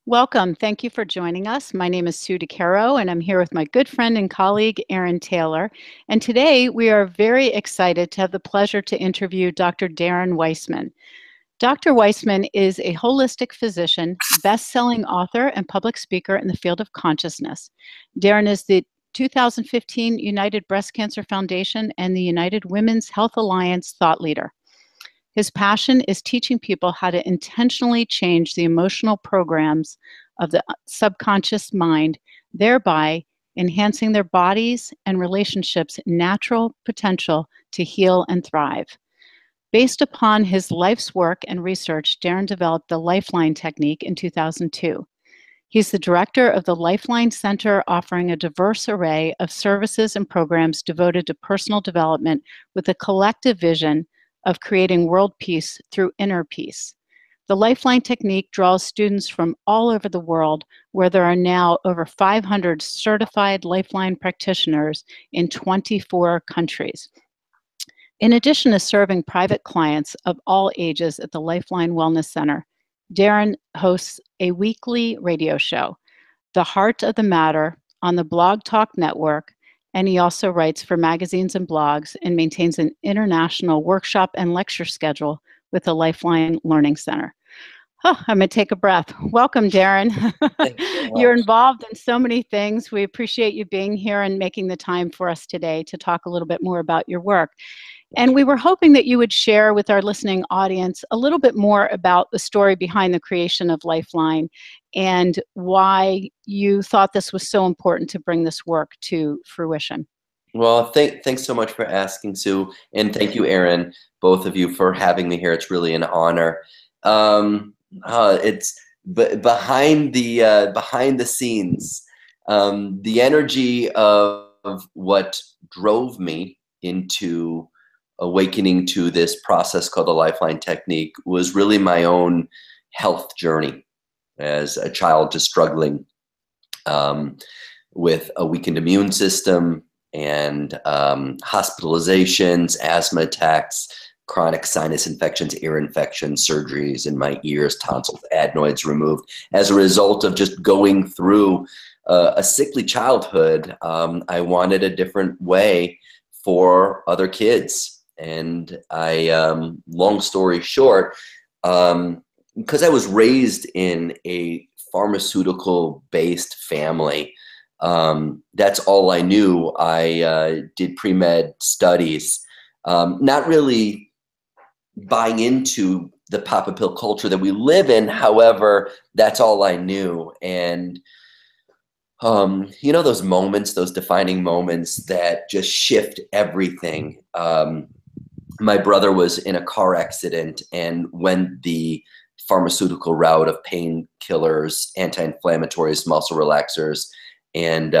Welcome. Thank you for joining us. My name is Sue DeCaro, and I'm here with my good friend and colleague, Erin Taylor. And today we are very excited to have the pleasure to interview Dr. Darren Weissman. Dr. Weissman is a holistic physician, best-selling author, and public speaker in the field of consciousness. Darren is the 2015 United Breast Cancer Foundation and the United Women's Health Alliance thought leader. His passion is teaching people how to intentionally change the emotional programs of the subconscious mind, thereby enhancing their bodies and relationships' natural potential to heal and thrive. Based upon his life's work and research, Darren developed the LifeLine Technique in 2002. He's the director of the LifeLine Center, offering a diverse array of services and programs devoted to personal development with a collective vision of creating world peace through inner peace. The LifeLine Technique draws students from all over the world, where there are now over 500 certified LifeLine practitioners in 24 countries. In addition to serving private clients of all ages at the LifeLine Wellness Center, Darren hosts a weekly radio show, The Heart of the Matter, on the Blog Talk Network, and he also writes for magazines and blogs and maintains an international workshop and lecture schedule with the LifeLine Learning Center. Oh, I'm going to take a breath. Welcome, Darren. You're involved in so many things. We appreciate you being here and making the time for us today to talk a little bit more about your work. And we were hoping that you would share with our listening audience a little bit more about the story behind the creation of LifeLine and why you thought this was so important to bring this work to fruition. Well, thanks so much for asking, Sue, and thank you, Erin, both of you, for having me here. It's really an honor. It's behind the scenes, the energy of what drove me into awakening to this process called the LifeLine Technique was really my own health journey as a child, just struggling with a weakened immune system and hospitalizations, asthma attacks, chronic sinus infections, ear infections, surgeries in my ears, tonsils, adenoids removed. As a result of just going through a sickly childhood, I wanted a different way for other kids. And I, long story short, because I was raised in a pharmaceutical-based family, that's all I knew. I did pre-med studies, not really buying into the pop pill culture that we live in. However, that's all I knew. And you know, those moments, those defining moments that just shift everything. My brother was in a car accident and went the pharmaceutical route of painkillers, anti-inflammatories, muscle relaxers. And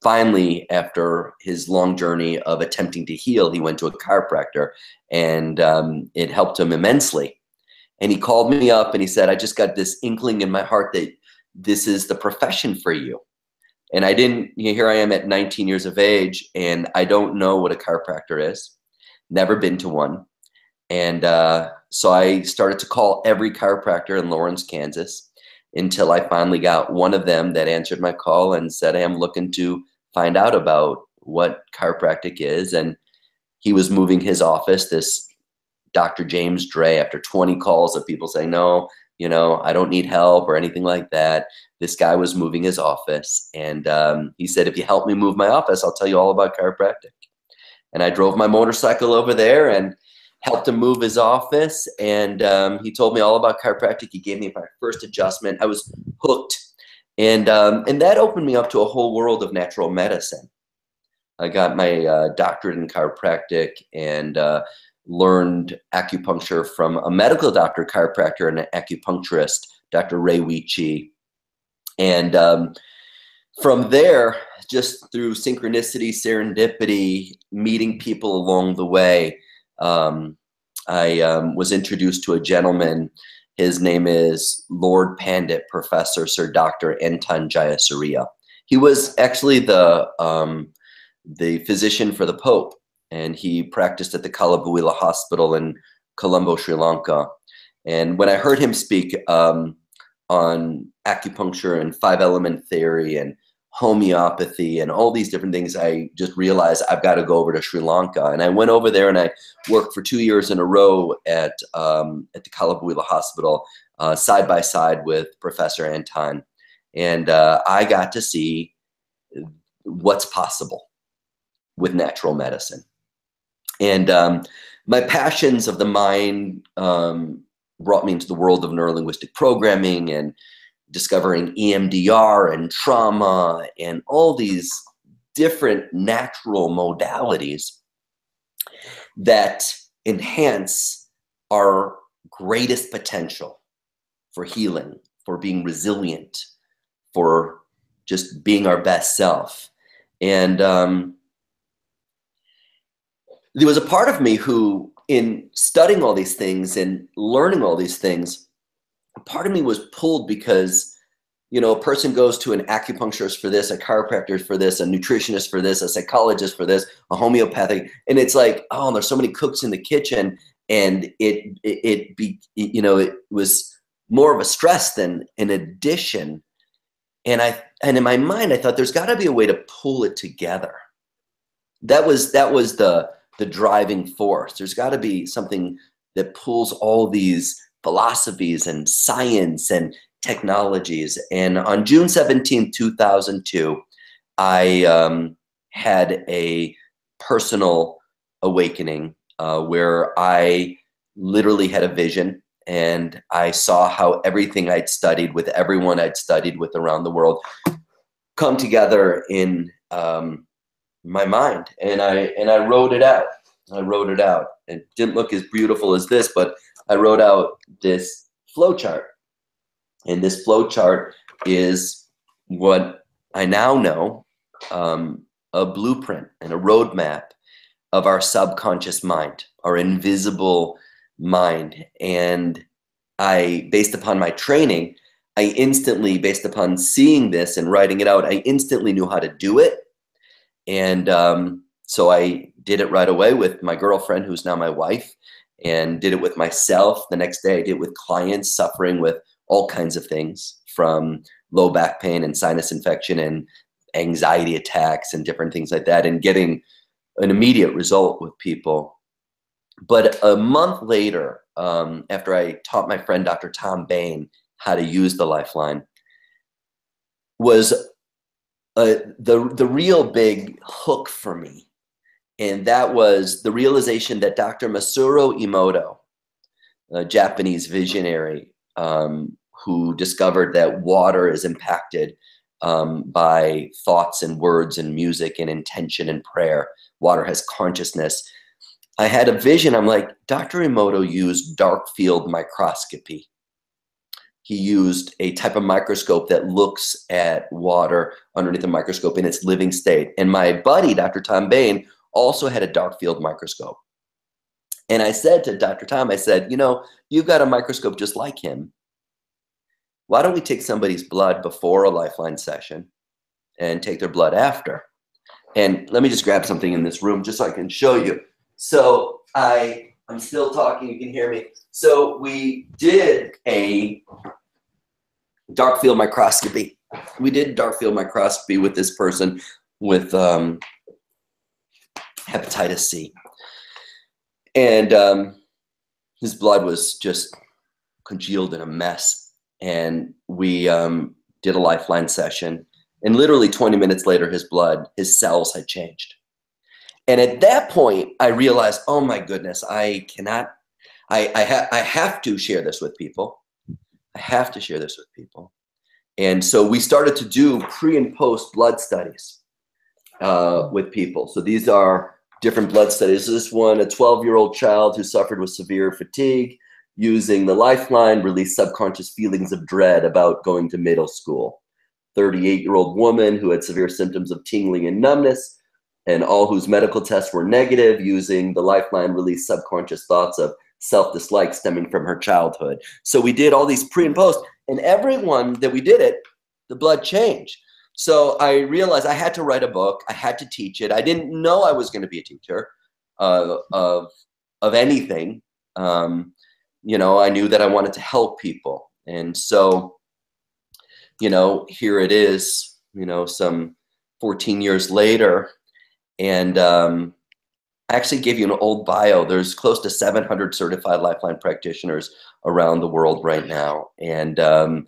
finally, after his long journey of attempting to heal, he went to a chiropractor, and it helped him immensely. And he called me up and he said, I just got this inkling in my heart that this is the profession for you. And I didn't, here I am at 19 years of age, and I don't know what a chiropractor is. Never been to one. And so I started to call every chiropractor in Lawrence, Kansas, until I finally got one of them that answered my call and said, I'm looking to find out about what chiropractic is. And he was moving his office, this Dr. James Dre, after 20 calls of people saying, no, you know, I don't need help or anything like that. This guy was moving his office. And he said, if you help me move my office, I'll tell you all about chiropractic. And I drove my motorcycle over there and helped him move his office. And he told me all about chiropractic. He gave me my first adjustment. I was hooked. And that opened me up to a whole world of natural medicine. I got my doctorate in chiropractic and learned acupuncture from a medical doctor, chiropractor, and an acupuncturist, Dr. Ray Weechie. And from there, just through synchronicity, serendipity, meeting people along the way, I was introduced to a gentleman. His name is Lord Pandit, Professor Sir Dr. Dr Jayasuriya. He was actually the physician for the Pope, and he practiced at the Kalabuila Hospital in Colombo, Sri Lanka. And when I heard him speak, on acupuncture and 5-element theory and homeopathy and all these different things, I just realized I've got to go over to Sri Lanka. And I went over there and I worked for 2 years in a row at the Kalabuila Hospital, side by side with Professor Anton. And I got to see what's possible with natural medicine. And my passions of the mind brought me into the world of neurolinguistic programming and discovering EMDR and trauma and all these different natural modalities that enhance our greatest potential for healing, for being resilient, for just being our best self. And there was a part of me who, in studying all these things and learning all these things, a part of me was pulled because, you know, a person goes to an acupuncturist for this, a chiropractor for this, a nutritionist for this, a psychologist for this, a homeopathic, and it's like, oh, there's so many cooks in the kitchen, and it was more of a stress than an addition. And in my mind, I thought there's got to be a way to pull it together. That was the driving force. There's got to be something that pulls all these philosophies and science and technologies. And on June 17, 2002, I had a personal awakening where I literally had a vision, and I saw how everything I'd studied with everyone I'd studied with around the world come together in my mind, and I wrote it out. It didn't look as beautiful as this, but I wrote out this flow chart. And this flow chart is what I now know, a blueprint and a roadmap of our subconscious mind, our invisible mind. And based upon my training, I instantly, based upon seeing this and writing it out, I instantly knew how to do it. And so I did it right away with my girlfriend, who's now my wife, and did it with myself. The next day I did it with clients suffering with all kinds of things, from low back pain and sinus infection and anxiety attacks and different things like that, and getting an immediate result with people. But a month later, after I taught my friend Dr. Tom Bain how to use the Lifeline, was the real big hook for me. And that was the realization that Dr. Masaru Emoto, a Japanese visionary, who discovered that water is impacted by thoughts and words and music and intention and prayer. Water has consciousness. I had a vision. I'm like, Dr. Emoto used dark field microscopy. He used a type of microscope that looks at water underneath the microscope in its living state. And my buddy, Dr. Tom Bain, also had a dark field microscope. And I said to Dr. Tom, I said, you know, you've got a microscope just like him. Why don't we take somebody's blood before a Lifeline session and take their blood after? And let me just grab something in this room just so I can show you. So I'm still talking, you can hear me. So we did a dark field microscopy. We did dark field microscopy with this person with hepatitis C. And his blood was just congealed in a mess. And we did a Lifeline session. And literally 20 minutes later, his cells had changed. And at that point, I realized, oh my goodness, I have to share this with people. I have to share this with people. And so we started to do pre and post blood studies with people. So these are different blood studies. This one, a 12-year-old child who suffered with severe fatigue, using the Lifeline, released subconscious feelings of dread about going to middle school. 38-year-old woman who had severe symptoms of tingling and numbness, and all whose medical tests were negative, using the Lifeline, released subconscious thoughts of self-dislike stemming from her childhood. So we did all these pre and post, and everyone that we did it, the blood changed. So I realized I had to write a book. I had to teach it. I didn't know I was going to be a teacher of anything. You know, I knew that I wanted to help people. And so here it is, some 14 years later. And I actually gave you an old bio. There's close to 700 certified Lifeline practitioners around the world right now. And Wow.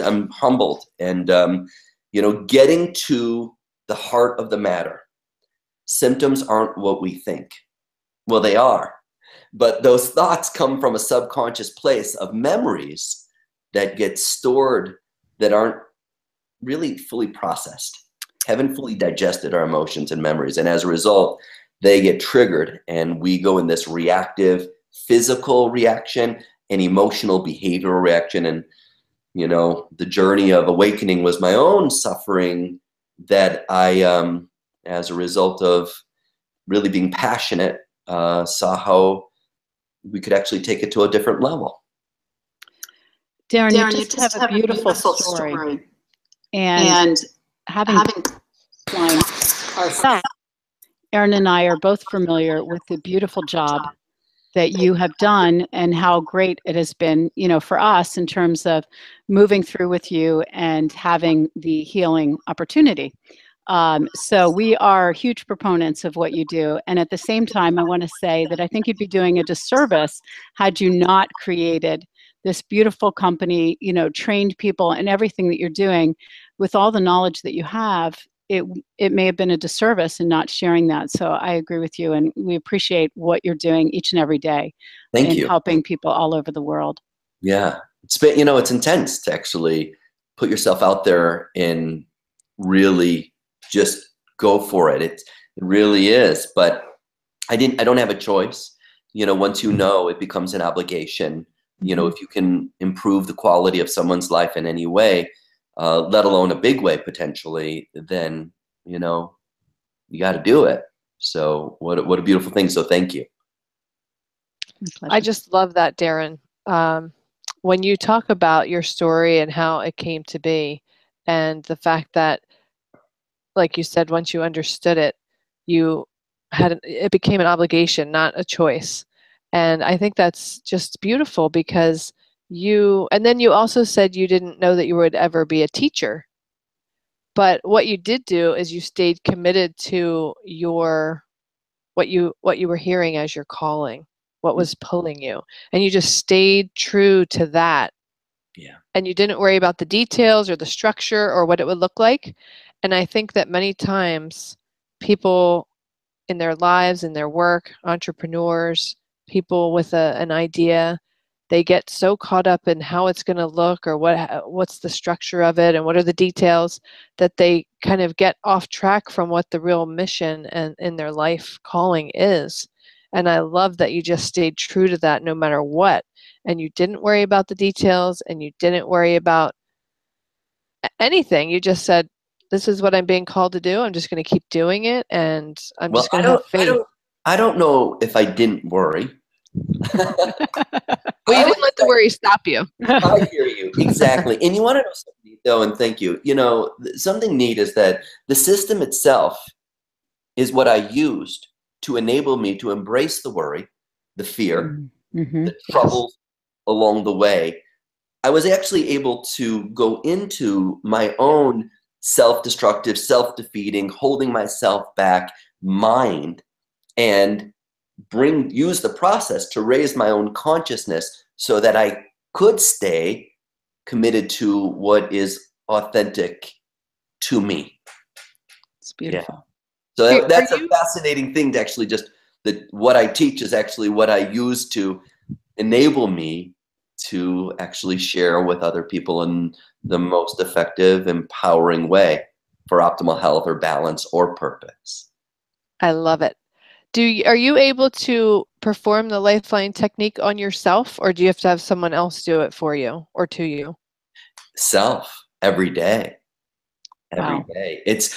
I'm humbled. And getting to the heart of the matter. Symptoms aren't what we think. Well, they are, but those thoughts come from a subconscious place of memories that get stored that aren't really fully processed, haven't fully digested our emotions and memories. And as a result, they get triggered and we go in this reactive physical reaction and emotional behavioral reaction. And, the journey of awakening was my own suffering that I, as a result of really being passionate, saw how we could actually take it to a different level. Darren, you just have a beautiful story. And having ourselves, Erin and I are both familiar with the beautiful job that you have done and how great it has been, for us in terms of moving through with you and having the healing opportunity. So we are huge proponents of what you do. And at the same time, I want to say that I think you'd be doing a disservice had you not created this beautiful company, trained people and everything that you're doing with all the knowledge that you have. It may have been a disservice in not sharing that. So I agree with you, and we appreciate what you're doing each and every day. Thank you. Helping people all over the world. Yeah, it's been, it's intense to actually put yourself out there and really just go for it. It really is. But I don't have a choice. Once it becomes an obligation. If you can improve the quality of someone's life in any way, let alone a big way potentially, then you got to do it. So what a beautiful thing. So thank you. I just love that, Darren. When you talk about your story and how it came to be, and the fact that, like you said, once you understood it, it became an obligation, not a choice. And I think that's just beautiful because and then you also said you didn't know that you would ever be a teacher. But what you did do is you stayed committed to what you were hearing as your calling, what was pulling you. And you just stayed true to that. Yeah. And you didn't worry about the details or the structure or what it would look like. And I think that many times people in their lives, in their work, entrepreneurs, people with an idea, they get so caught up in how it's going to look or what's the structure of it and what are the details that they kind of get off track from what the real mission and in their life calling is. And I love that you just stayed true to that no matter what. And you didn't worry about the details and you didn't worry about anything. You just said, this is what I'm being called to do. I'm just going to keep doing it. And I'm just going to have faith. I don't know if I didn't worry. Well, you didn't let the worry stop you. I hear you. Exactly. And you want to know something neat, though, and thank you. Something neat is that the system itself is what I used to enable me to embrace the worry, the fear, the troubles along the way. I was actually able to go into my own self-destructive, self-defeating, holding myself back mind and use the process to raise my own consciousness so that I could stay committed to what is authentic to me. It's beautiful. Yeah. So that's a fascinating thing to actually what I teach is actually what I use to enable me to actually share with other people in the most effective, empowering way for optimal health or balance or purpose. I love it. Are you able to perform the LifeLine technique on yourself, or do you have to have someone else do it for you or to you? Self, every day. Every day. It's,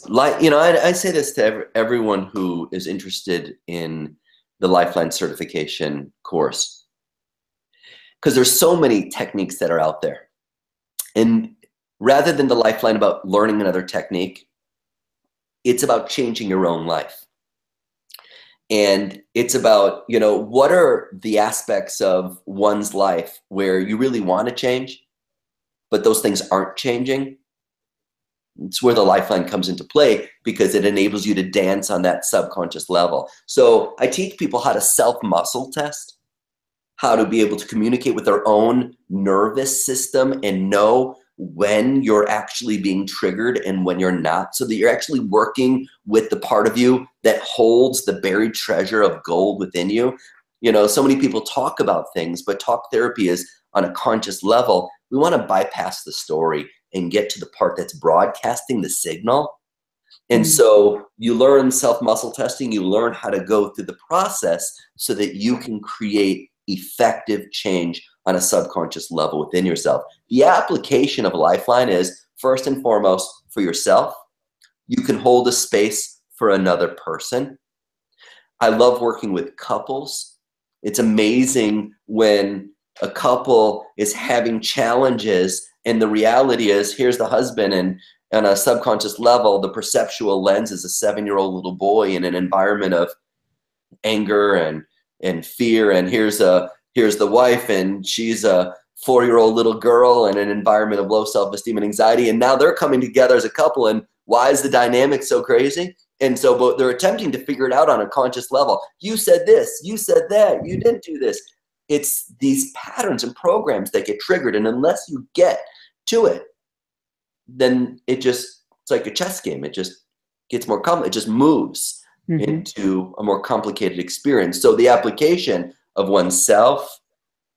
like, I say this to everyone who is interested in the LifeLine certification course, because there's so many techniques that are out there. And rather than the LifeLine about learning another technique, it's about changing your own life. And it's about, you know, what are the aspects of one's life where you really want to change, but those things aren't changing. It's where the lifeline comes into play, because it enables you to dance on that subconscious level. So I teach people how to self-muscle test, how to be able to communicate with their own nervous system and know when you're actually being triggered and when you're not, so that you're actually working with the part of you that holds the buried treasure of gold within you. You know, so many people talk about things, but talk therapy is on a conscious level. We want to bypass the story and get to the part that's broadcasting the signal. And so you learn self-muscle testing, you learn how to go through the process so that you can create effective change on a subconscious level within yourself. The application of a lifeline is, first and foremost, for yourself. You can hold a space for another person. I love working with couples. It's amazing when a couple is having challenges, and the reality is, here's the husband, and on a subconscious level, the perceptual lens is a 7-year-old little boy in an environment of anger and fear, and here's the wife, and she's a 4-year-old little girl in an environment of low self-esteem and anxiety, and now they're coming together as a couple. And why is the dynamic so crazy? And so both, they're attempting to figure it out on a conscious level. You said this, you said that, you didn't do this. It's these patterns and programs that get triggered, and unless you get to it, then it's like a chess game. It just gets more complicated. It just moves into a more complicated experience. So the application of oneself,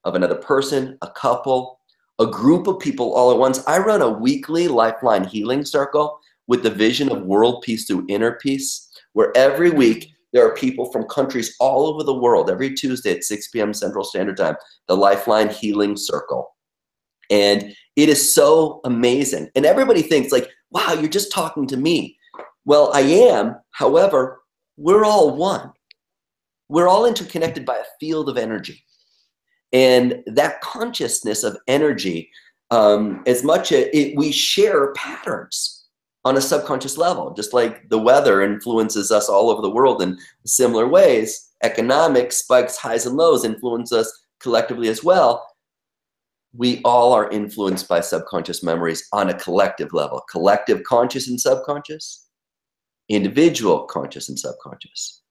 of another person, a couple, a group of people all at once. I run a weekly Lifeline healing circle with the vision of world peace through inner peace, where every week there are people from countries all over the world, every Tuesday at 6 p.m. Central Standard Time, the Lifeline Healing Circle. And it is so amazing. And everybody thinks like, wow, you're just talking to me. Well, I am. However, we're all one. We're all interconnected by a field of energy. And that consciousness of energy, as much as we share patterns on a subconscious level, just like the weather influences us all over the world in similar ways, economic spikes, highs and lows influence us collectively as well. We all are influenced by subconscious memories on a collective level, collective conscious and subconscious, individual conscious and subconscious.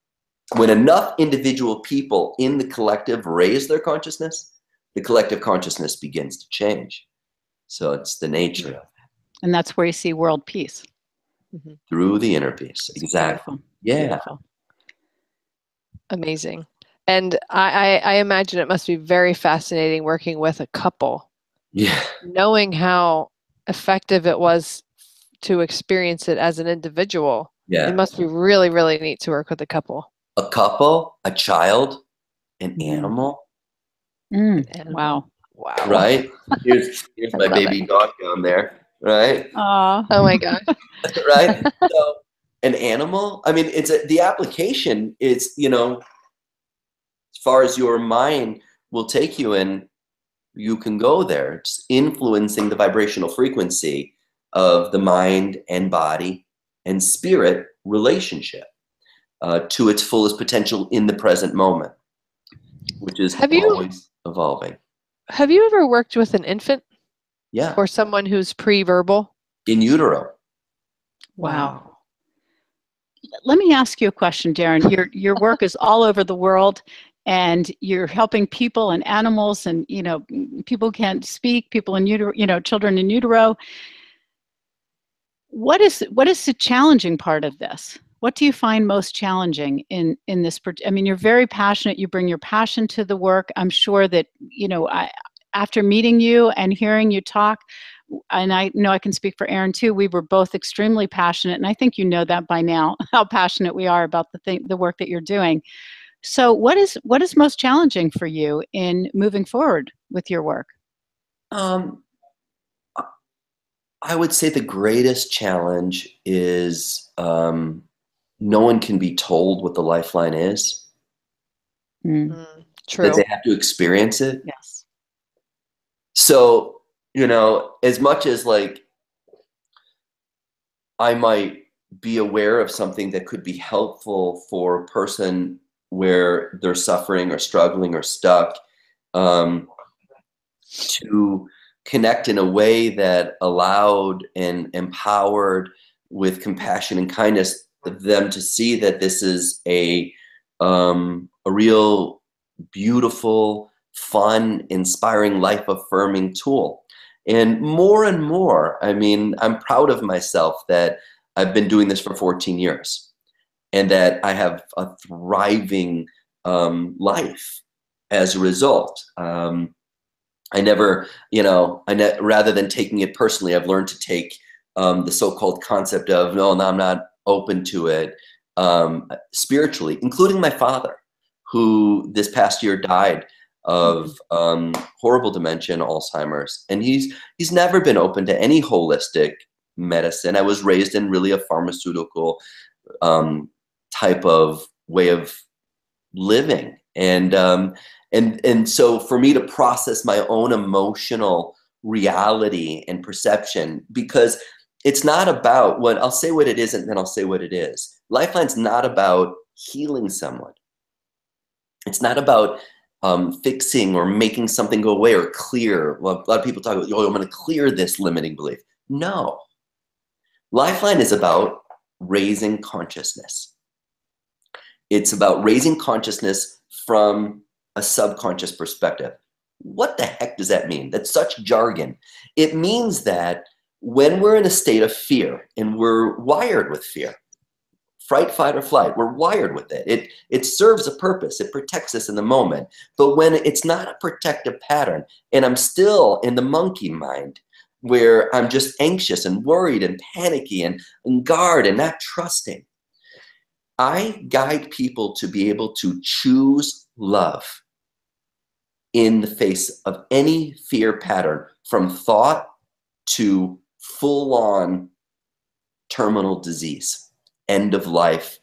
When enough individual people in the collective raise their consciousness, the collective consciousness begins to change. So it's the nature of it. And that's where you see world peace. Through the inner peace. It's exactly. Beautiful. Yeah. Beautiful. Amazing. And I imagine it must be very fascinating working with a couple. Yeah. Knowing how effective it was to experience it as an individual. Yeah. It must be really, really neat to work with a couple. A couple, a child, an animal. Wow. Wow. Right? Here's my baby dog down there. Right? Oh my gosh. Right? So an animal, I mean, the application is, you know, as far as your mind will take you, and you can go there. It's influencing the vibrational frequency of the mind and body and spirit relationship to its fullest potential in the present moment, which is always evolving. Have you ever worked with an infant? Yeah. Or someone who's pre-verbal? In utero. Wow. Let me ask you a question, Darren. Your work is all over the world, and you're helping people and animals, and you know, people can't speak, people in utero, you know, children in utero. What is the challenging part of this? What do you find most challenging in this? I mean, you're very passionate. You bring your passion to the work. I'm sure that, you know, after meeting you and hearing you talk, and I know I can speak for Erin too, we were both extremely passionate, and I think you know that by now, how passionate we are about the work that you're doing. So what is most challenging for you in moving forward with your work? I would say the greatest challenge is no one can be told what the lifeline is. True. That they have to experience it. Yes. So, you know, as much as like I might be aware of something that could be helpful for a person where they're suffering or struggling or stuck, to connect in a way that allowed and empowered with compassion and kindness them to see that this is a real beautiful, fun, inspiring, life-affirming tool. And more, I mean, I'm proud of myself that I've been doing this for 14 years and that I have a thriving life as a result. I never, rather than taking it personally, I've learned to take the so-called concept of, no, I'm not open to it, spiritually, including my father, who this past year died of horrible dementia, Alzheimer's. And he's never been open to any holistic medicine. I was raised in really a pharmaceutical type of way of living. And so for me to process my own emotional reality and perception, because it's not about what I'll say what it isn't, and then I'll say what it is. Lifeline's not about healing someone. It's not about fixing or making something go away or clear. Well, a lot of people talk about, oh, I'm going to clear this limiting belief. No. Lifeline is about raising consciousness. It's about raising consciousness from a subconscious perspective. What the heck does that mean? That's such jargon. It means that when we're in a state of fear, and we're wired with fear, fright, fight, or flight, we're wired with it. It serves a purpose. It protects us in the moment. But when it's not a protective pattern, and I'm still in the monkey mind, where I'm just anxious and worried and panicky and on guard and not trusting, I guide people to be able to choose love in the face of any fear pattern, from thought to full-on terminal disease, end of life,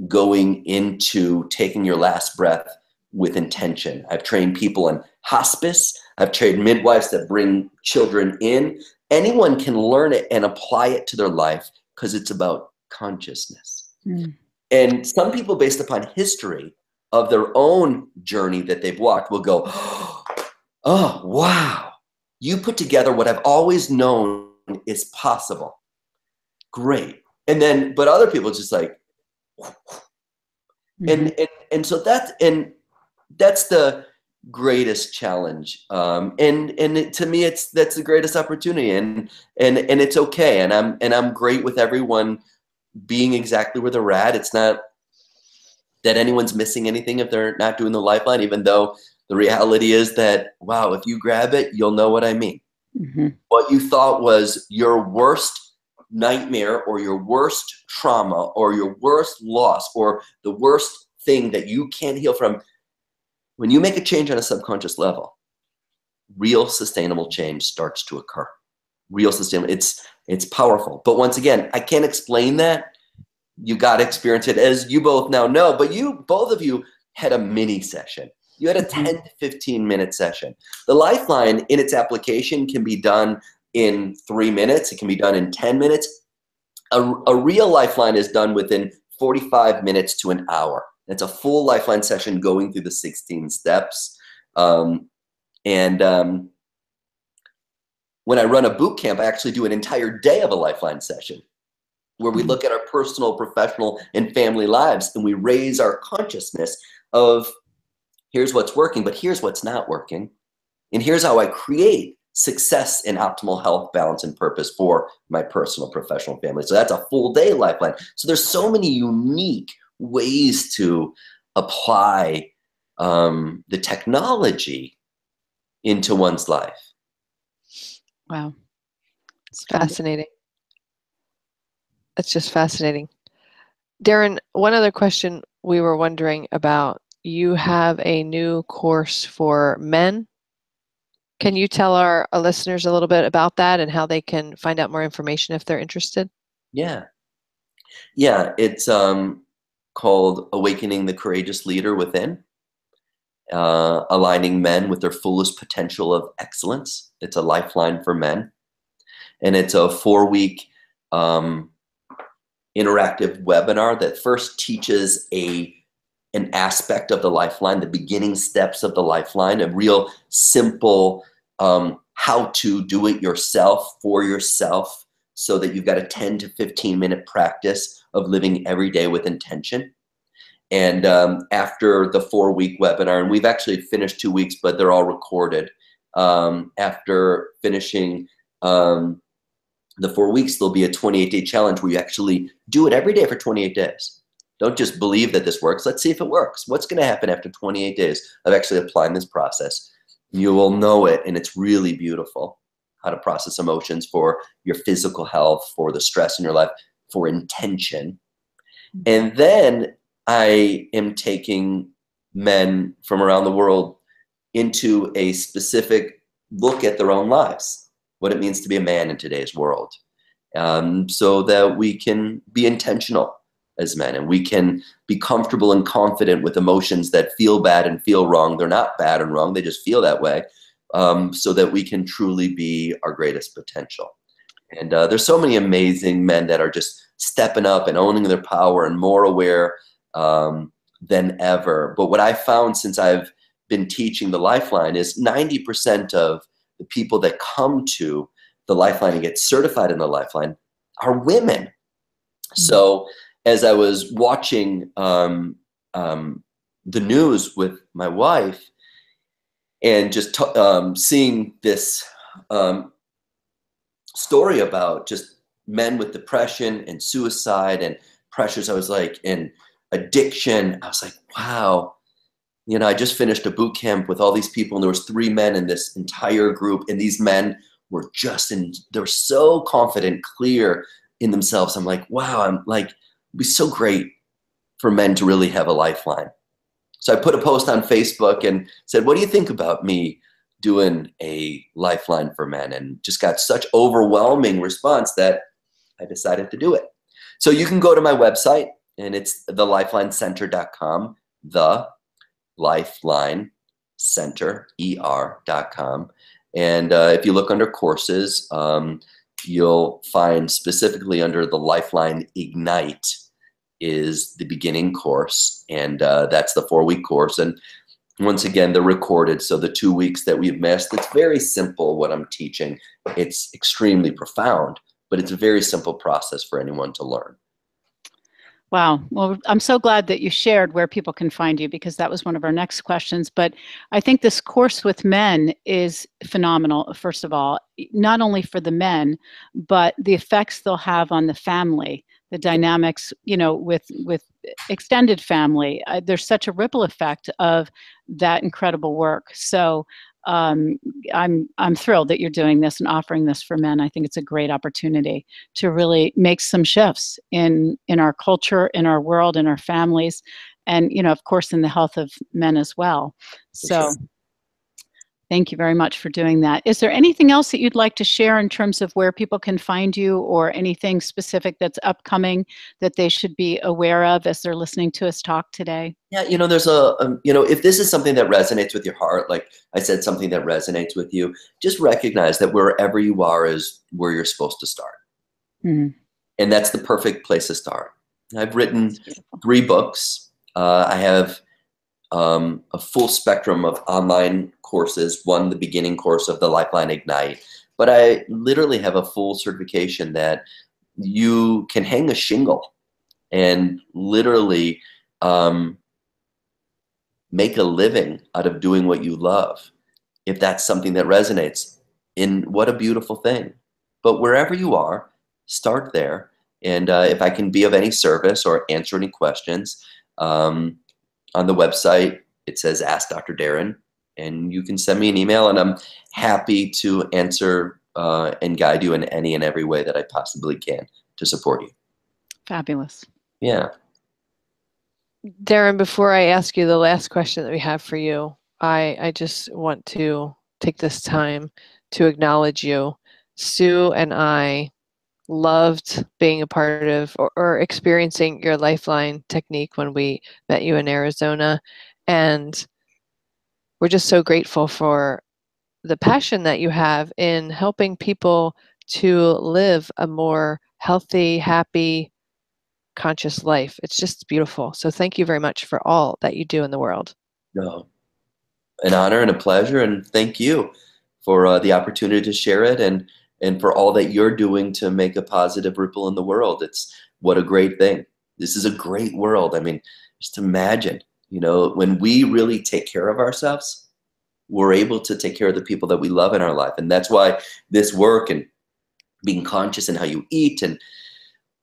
going into taking your last breath with intention. I've trained people in hospice. I've trained midwives that bring children in. Anyone can learn it and apply it to their life because it's about consciousness. Mm. And some people, based upon history of their own journey that they've walked, will go, oh, wow, you put together what I've always known is possible. Great. And then, but other people just like, mm-hmm. and so that's the greatest challenge. To me, that's the greatest opportunity, and it's okay. And I'm great with everyone being exactly where they're at. It's not that anyone's missing anything if they're not doing the Lifeline, even though the reality is that, wow, if you grab it, you'll know what I mean. Mm-hmm. What you thought was your worst nightmare or your worst trauma or your worst loss or the worst thing that you can't heal from, when you make a change on a subconscious level, real sustainable change starts to occur. Real sustainable. It's powerful. But once again, I can't explain that. You got to experience it, as you both now know. But both of you had a mini session. You had a 10 to 15 minute session. The Lifeline in its application can be done in 3 minutes. It can be done in 10 minutes. A real Lifeline is done within 45 minutes to an hour. It's a full Lifeline session going through the 16 steps. When I run a boot camp, I actually do an entire day of a Lifeline session where we look at our personal, professional, and family lives, and we raise our consciousness of here's what's working, but here's what's not working. And here's how I create success and optimal health, balance, and purpose for my personal, professional, family. So that's a full day Lifeline. So there's so many unique ways to apply the technology into one's life. Wow. It's fascinating. That's just fascinating. Darren, one other question we were wondering about. You have a new course for men. Can you tell our listeners a little bit about that and how they can find out more information if they're interested? Yeah, it's called Awakening the Courageous Leader Within, aligning men with their fullest potential of excellence. It's a Lifeline for men. And it's a 4-week interactive webinar that first teaches a an aspect of the Lifeline, the beginning steps of the Lifeline, a real simple how to do it yourself for yourself, so that you've got a 10 to 15 minute practice of living every day with intention. And after the 4-week webinar, and we've actually finished 2 weeks, but they're all recorded. After finishing the 4 weeks, there'll be a 28-day challenge where you actually do it every day for 28 days. Don't just believe that this works. Let's see if it works. What's going to happen after 28 days of actually applying this process? You will know it, and it's really beautiful. How to process emotions for your physical health, for the stress in your life, for intention. And then I am taking men from around the world into a specific look at their own lives, what it means to be a man in today's world, so that we can be intentional as men, and we can be comfortable and confident with emotions that feel bad and feel wrong. They're not bad and wrong, they just feel that way, so that we can truly be our greatest potential. And there's so many amazing men that are just stepping up and owning their power and more aware than ever. But what I found since I've been teaching the Lifeline is 90% of the people that come to the Lifeline and get certified in the Lifeline are women. So as I was watching the news with my wife, and just seeing this story about just men with depression and suicide and pressures, I was like, and addiction, I was like, wow. You know, I just finished a boot camp with all these people, and there was 3 men in this entire group, and these men were they're so confident, clear in themselves. I'm like, wow, I'm like, it'd be so great for men to really have a Lifeline. So I put a post on Facebook and said, what do you think about me doing a Lifeline for men? And just got such overwhelming response that I decided to do it. So you can go to my website, and it's thelifelineCenter.com, thelifelineCenter.com. And if you look under courses, you'll find specifically under the Lifeline Ignite is the beginning course. And that's the 4-week course. And once again, they're recorded. So the 2 weeks that we've missed, it's very simple what I'm teaching. It's extremely profound, but it's a very simple process for anyone to learn. Wow. Well, I'm so glad that you shared where people can find you, because that was one of our next questions. But I think this course with men is phenomenal, first of all, not only for the men, but the effects they'll have on the family, the dynamics, you know, with extended family. There's such a ripple effect of that incredible work. So I'm thrilled that you're doing this and offering this for men. I think it's a great opportunity to really make some shifts in our culture, in our world, in our families, and, you know, of course, in the health of men as well. So thank you very much for doing that. Is there anything else that you'd like to share in terms of where people can find you, or anything specific that's upcoming that they should be aware of as they're listening to us talk today? Yeah, you know, there's you know, if this is something that resonates with your heart, like I said, something that resonates with you, just recognize that wherever you are is where you're supposed to start. And that's the perfect place to start. I've written 3 books. I have a full spectrum of online courses, one, the beginning course of the Lifeline Ignite, but I literally have a full certification that you can hang a shingle and literally make a living out of doing what you love, if that's something that resonates. And what a beautiful thing. But wherever you are, start there. And if I can be of any service or answer any questions, on the website, it says Ask Dr. Darren, and you can send me an email, and I'm happy to answer and guide you in any and every way that I possibly can to support you. Fabulous. Yeah. Darren, before I ask you the last question that we have for you, I just want to take this time to acknowledge you. Sue and I loved being a part of or experiencing your Lifeline technique when we met you in Arizona. And we're just so grateful for the passion that you have in helping people to live a more healthy, happy, conscious life. It's just beautiful. So thank you very much for all that you do in the world. No, an honor and a pleasure, and thank you for the opportunity to share it, and for all that you're doing to make a positive ripple in the world. It's what a great thing. This is a great world. I mean, just imagine, when we really take care of ourselves, we're able to take care of the people that we love in our life. And that's why this work and being conscious in how you eat and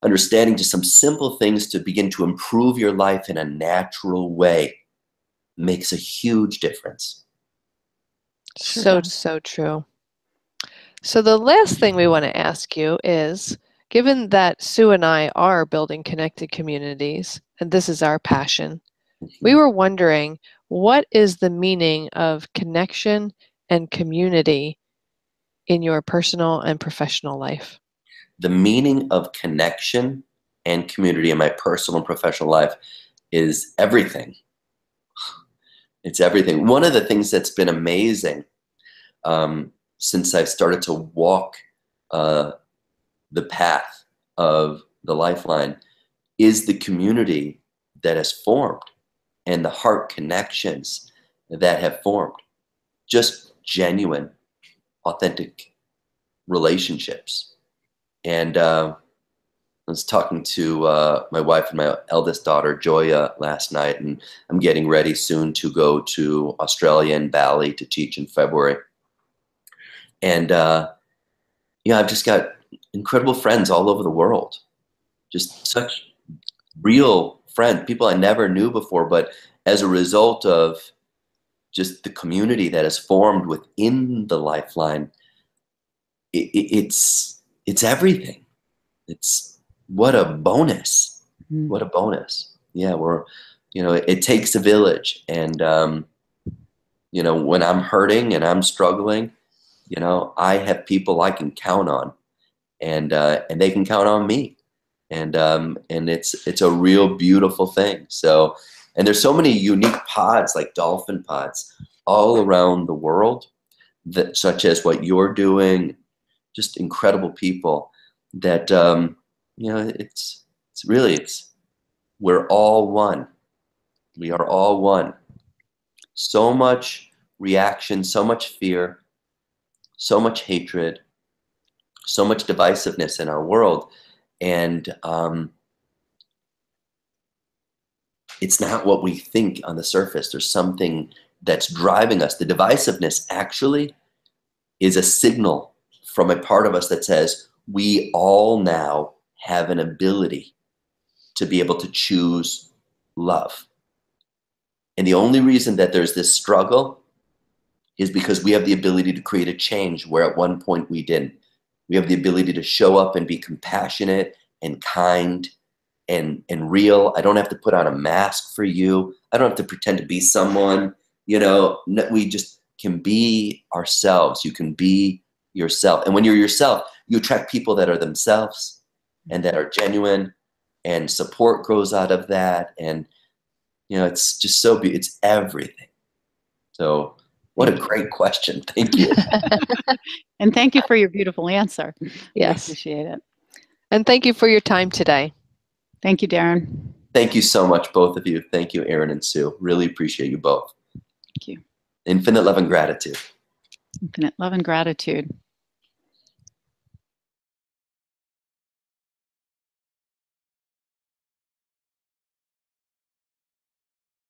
understanding just some simple things to begin to improve your life in a natural way makes a huge difference. So true. So the last thing we want to ask you is, given that Sue and I are building connected communities, and this is our passion, we were wondering, what is the meaning of connection and community in your personal and professional life? The meaning of connection and community in my personal and professional life is everything. It's everything. One of the things that's been amazing since I've started to walk the path of the Lifeline is the community that has formed and the heart connections that have formed. Just genuine, authentic relationships. And I was talking to my wife and my eldest daughter, Joya, last night, and I'm getting ready soon to go to Australia and Bali to teach in February. And I've just got incredible friends all over the world. Just such real friends, people I never knew before, but as a result of just the community that has formed within the Lifeline, it's everything. It's what a bonus. Mm-hmm. What a bonus. Yeah, it takes a village. And, when I'm hurting and I'm struggling, I have people I can count on, and they can count on me. And it's a real beautiful thing. So, and there's so many unique pods, like dolphin pods, all around the world, that such as what you're doing, just incredible people that, we're all one. We are all one. So much reaction, so much fear, so much hatred, so much divisiveness in our world. And it's not what we think on the surface. There's something that's driving us. The divisiveness actually is a signal from a part of us that says we all now have an ability to be able to choose love. And the only reason that there's this struggle is because we have the ability to create a change where at one point we didn't. We have the ability to show up and be compassionate and kind and real. I don't have to put on a mask for you. I don't have to pretend to be someone, we just can be ourselves. You can be yourself. And when you're yourself, you attract people that are themselves and that are genuine, and support grows out of that. And, it's just so beautiful. It's everything. So what a great question. Thank you. And thank you for your beautiful answer. Yes. I appreciate it. And thank you for your time today. Thank you, Darren. Thank you so much, both of you. Thank you, Erin and Sue. Really appreciate you both. Thank you. Infinite love and gratitude. Infinite love and gratitude.